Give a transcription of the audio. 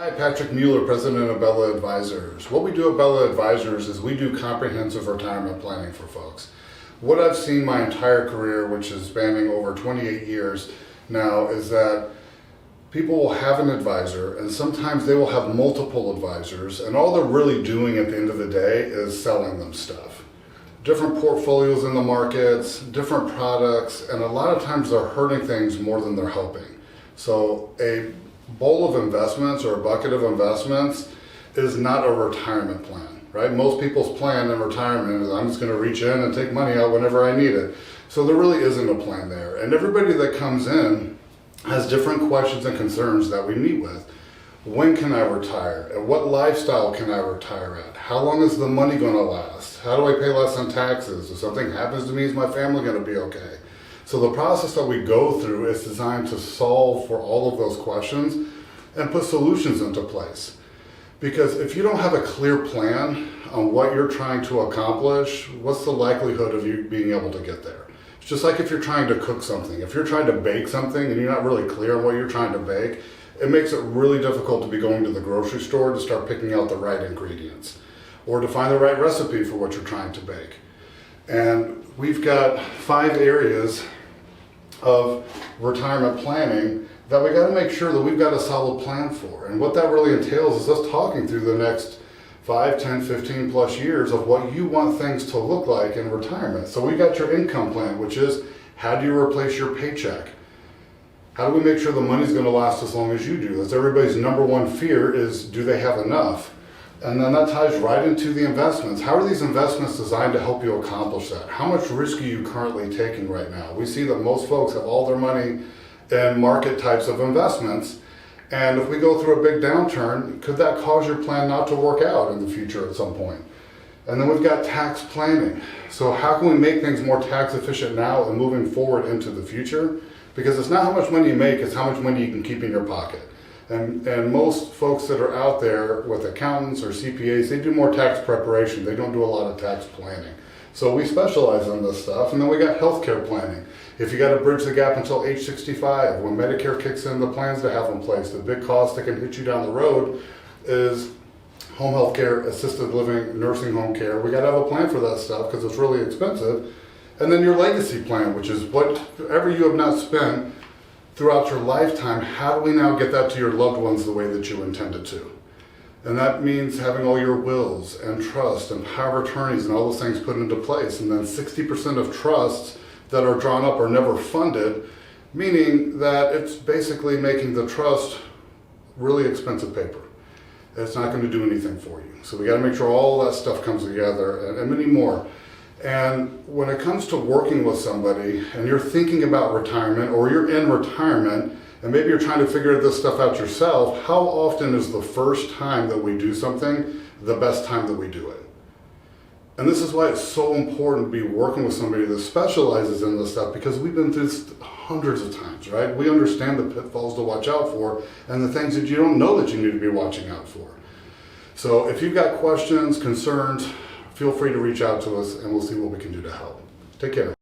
Hi, Patrick Mueller, President of Bella Advisors. What we do at Bella Advisors is we do comprehensive retirement planning for folks. What I've seen my entire career, which is spanning over 28 years now, is that people will have an advisor, and sometimes they will have multiple advisors, and all they're really doing at the end of the day is selling them stuff. Different portfolios in the markets, different products, and a lot of times they're hurting things more than they're helping. So a bowl of investments or a bucket of investments is not a retirement plan, right? Most people's plan in retirement is I'm just going to reach in and take money out whenever I need it. So there really isn't a plan there. And everybody that comes in has different questions and concerns that we meet with. When can I retire? At what lifestyle can I retire at? How long is the money going to last? How do I pay less on taxes? If something happens to me, is my family going to be okay? So the process that we go through is designed to solve for all of those questions and put solutions into place. Because if you don't have a clear plan on what you're trying to accomplish, what's the likelihood of you being able to get there? It's just like if you're trying to cook something. If you're trying to bake something and you're not really clear on what you're trying to bake, it makes it really difficult to be going to the grocery store to start picking out the right ingredients or to find the right recipe for what you're trying to bake. And we've got 5 areas of retirement planning that we got to make sure that we've got a solid plan for. And what that really entails is us talking through the next 5, 10, 15 plus years of what you want things to look like in retirement. So we got your income plan, which is how do you replace your paycheck? How do we make sure the money's going to last as long as you do? That's everybody's number one fear is, do they have enough? And then that ties right into the investments. How are these investments designed to help you accomplish that? How much risk are you currently taking right now? We see that most folks have all their money in market types of investments. And if we go through a big downturn, could that cause your plan not to work out in the future at some point? And then we've got tax planning. So how can we make things more tax efficient now and moving forward into the future? Because it's not how much money you make, it's how much money you can keep in your pocket. And most folks that are out there with accountants or CPAs, they do more tax preparation. They don't do a lot of tax planning. So we specialize in this stuff. And then we got healthcare planning. If you got to bridge the gap until age 65, when Medicare kicks in, the plans to have in place, the big cost that can hit you down the road is home health care, assisted living, nursing home care. We got to have a plan for that stuff because it's really expensive. And then your legacy plan, which is whatever you have not spent throughout your lifetime, how do we now get that to your loved ones the way that you intended to? And that means having all your wills and trust and power of attorneys and all those things put into place. And then 60% of trusts that are drawn up are never funded, meaning that it's basically making the trust really expensive paper. It's not going to do anything for you. So we got to make sure all that stuff comes together and many more. And when it comes to working with somebody and you're thinking about retirement or you're in retirement and maybe you're trying to figure this stuff out yourself, how often is the first time that we do something the best time that we do it? And this is why it's so important to be working with somebody that specializes in this stuff, because we've been through this hundreds of times, right? We understand the pitfalls to watch out for and the things that you don't know that you need to be watching out for. So if you've got questions, concerns, feel free to reach out to us and we'll see what we can do to help. Take care.